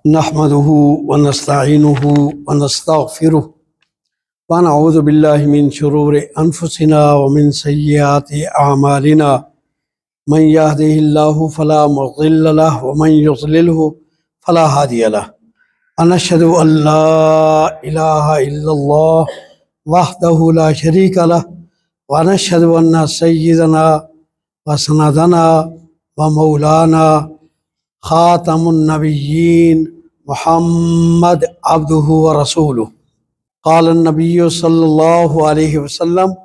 نحمده ونستعينه ونستغفره ونعوذ بالله من شرور أنفسنا ومن سيئات أعمالنا من يهده الله فلا مضل له ومن يضلله فلا هادي له ونشهد أن لا إله إلا الله وحده لا شريك له ونشهد أن سيدنا وسندنا ومولانا خاتم النبيين محمد عبده ورسوله قال النبي صلى الله عليه وسلم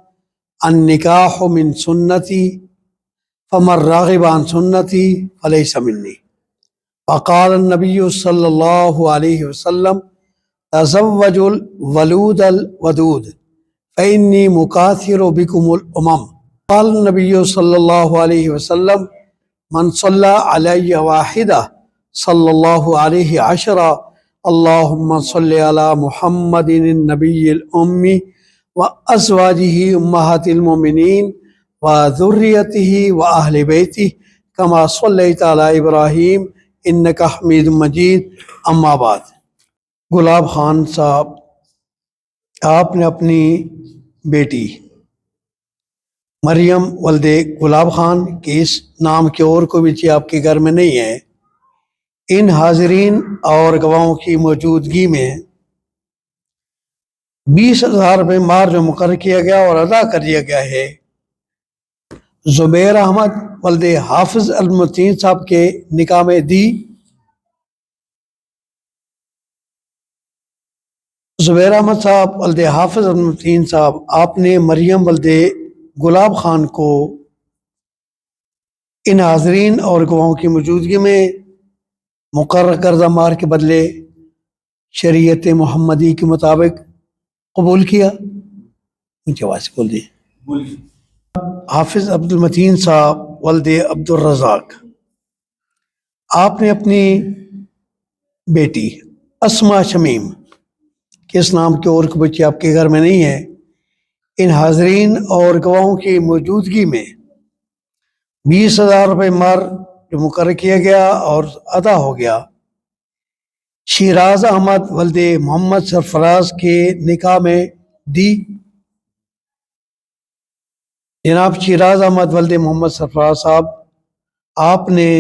النكاح من سنتي فمن رغب عن سنتي فليس مني وقال النبي صلى الله عليه وسلم تزوجوا الولود الودود فإني مكاثر بكم الأمم قال النبي صلى الله عليه وسلم من صلى علي واحدة صلى الله عليه عشرة اللهم صل على محمد النبي الأمي وأزواجه أمهات المؤمنين وذريته وأهل بيته كما صليت على إبراهيم إنك حميد مجيد اما بعد۔ گلاب خان صاحب، آپ نے اپنی بیٹی مریم ولد گلاب خان کے اس نام کے اور کوئی بچی آپ کے گھر میں نہیں ہے، ان حاضرین اور گواہوں کی موجودگی میں 20,000 روپے مہر جو مقرر کیا گیا اور ادا کر دیا گیا ہے، زبیر احمد ولد حافظ المتین صاحب کے نکاح میں دی۔ زبیر احمد صاحب ولد حافظ المتین صاحب، آپ نے مریم ولد گلاب خان کو ان حاضرین اور گواہوں کی موجودگی میں مقرر کردہ مہر کے بدلے شریعت محمدی کے مطابق قبول کیا۔ مجھے آواز بول دی۔ حافظ عبد المتین صاحب ولد عبد الرزاق، آپ نے اپنی بیٹی اسما شمیم، کس نام کے اور کوئی بچی آپ کے گھر میں نہیں ہے، ان حاضرین اور گواہوں کی موجودگی میں 20,000 روپے مہر جو مقرر کیا گیا اور ادا ہو گیا، شیراز احمد ولد محمد سرفراز کے نکاح میں دی۔ جناب شیراز احمد ولد محمد سرفراز صاحب، آپ نے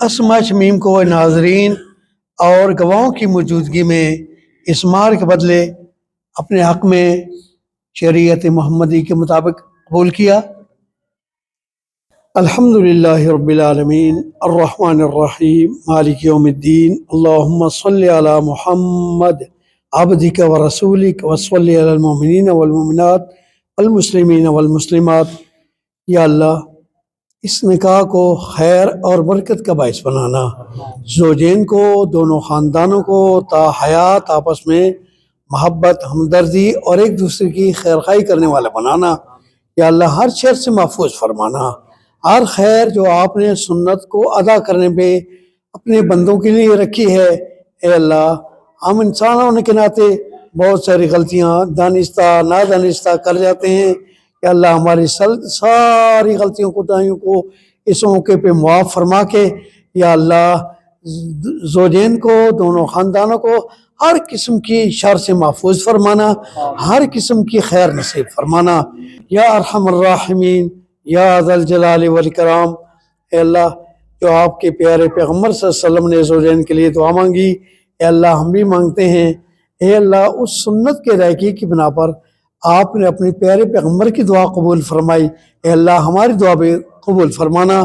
اسما شمیم کو ان حاضرین اور گواہوں کی موجودگی میں اس مہر کے بدلے اپنے حق میں شریعت محمدی کے مطابق قبول کیا۔ الحمدللہ رب العالمین الرحمن الرحیم مالک یوم الدین اللہم صلی علی محمد عبدک ورسولک وصلی علی المؤمنین والمؤمنات والمسلمین والمسلمات۔ یا اللہ، اس نکاح کو خیر اور برکت کا باعث بنانا، زوجین کو، دونوں خاندانوں کو تا حیات آپس میں محبت، ہمدردی اور ایک دوسرے کی خیرخواہی کرنے والا بنانا۔ یا اللہ، ہر شر سے محفوظ فرمانا، ہر خیر جو آپ نے سنت کو ادا کرنے پہ اپنے بندوں کے لیے رکھی ہے، اے اللہ، ہم انسان ہونے کے ناطے بہت ساری غلطیاں دانستہ نادانستہ کر جاتے ہیں۔ یا اللہ، ہماری ساری غلطیوں کوتاہیوں کو اس موقع پہ معاف فرما کے یا اللہ زوجین کو، دونوں خاندانوں کو ہر قسم کی شر سے محفوظ فرمانا، ہر قسم کی خیر نصیب فرمانا۔ یا ارحم الراحمین، یا ذا الجلال والاکرام۔ اے اللہ، جو آپ کے پیارے پیغمبر صلی اللہ علیہ وسلم نے زوجین کے لیے دعا مانگی، اے اللہ ہم بھی مانگتے ہیں۔ اے اللہ، اس سنت کے ادائیگی کی بنا پر آپ نے اپنے پیارے پیغمبر کی دعا قبول فرمائی، اے اللہ ہماری دعا بھی قبول فرمانا۔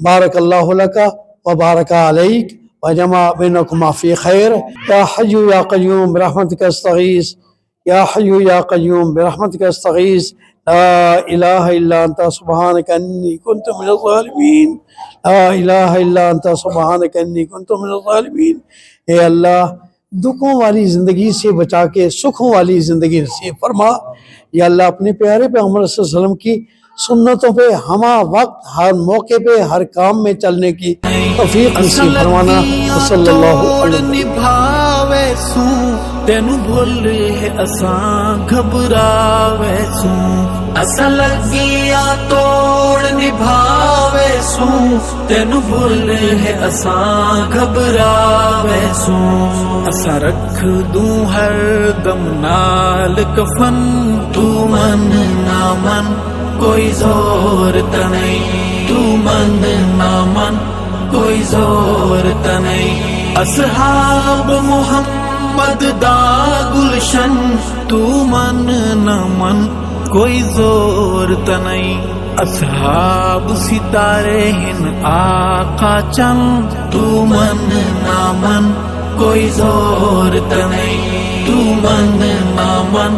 بارک اللہ لک و بارک علیک وجمع بینکما فی خیر۔ یا حی یا قیوم برحمتک استغیث، یا حی یا قیوم برحمتک استغیث، لا الہ الا انت سبحانک انی کنت من الظالمین، لا الہ الا انت سبحانک انی کنت من الظالمین۔ اے اللہ، دکھوں والی زندگی سے بچا کے سکھوں والی زندگی نصیب فرما۔ یا اللہ، اپنے پیارے پیغمبر صلی اللہ علیہ وسلم کی سنتوں پہ ہمہ وقت، ہر موقع پہ، ہر کام میں چلنے کی توفیق نصیب فرمانا۔ صلی اللہ علیہ وسلم۔ تینو بھول ہے اساں گھبراوے سوں اساں لگیاں توڑ نبھاوے سوں تینو بھول ہے اساں گھبراوے سوں اساں رکھ دوں ہر دم نال کفن تو من نہ من کوئی زور تنئی تو من نہ من کوئی زور تنئی اصحاب محمد دا گلشن تو من نہ من کوئی زور تنئی اصحاب ستارے ہن آقا چند تو من نہ من کوئی زور تنئی تو من نہ من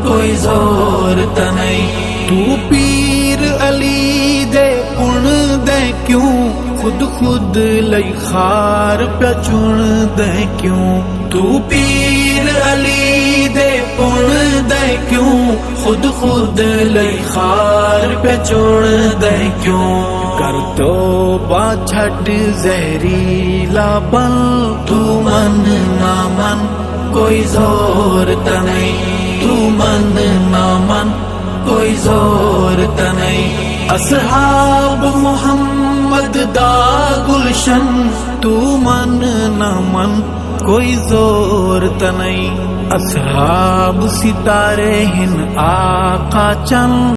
کوئی زور تنئی تو پیر علی دے پن دے کیوں خود لئی خار پہ چن دے کیوں تو پیر علی دے پن دے کیوں خود لئی خار پہ چن دے کیوں کر تو با چھٹ زہریلا بن تو من نہ من کوئی زور تنئی تو من نہ من کوئی زور تنئی اصحاب محمد دا گلشن تو من نہ من کوئی زور تنئی اصحاب ستارے ہن آقا چند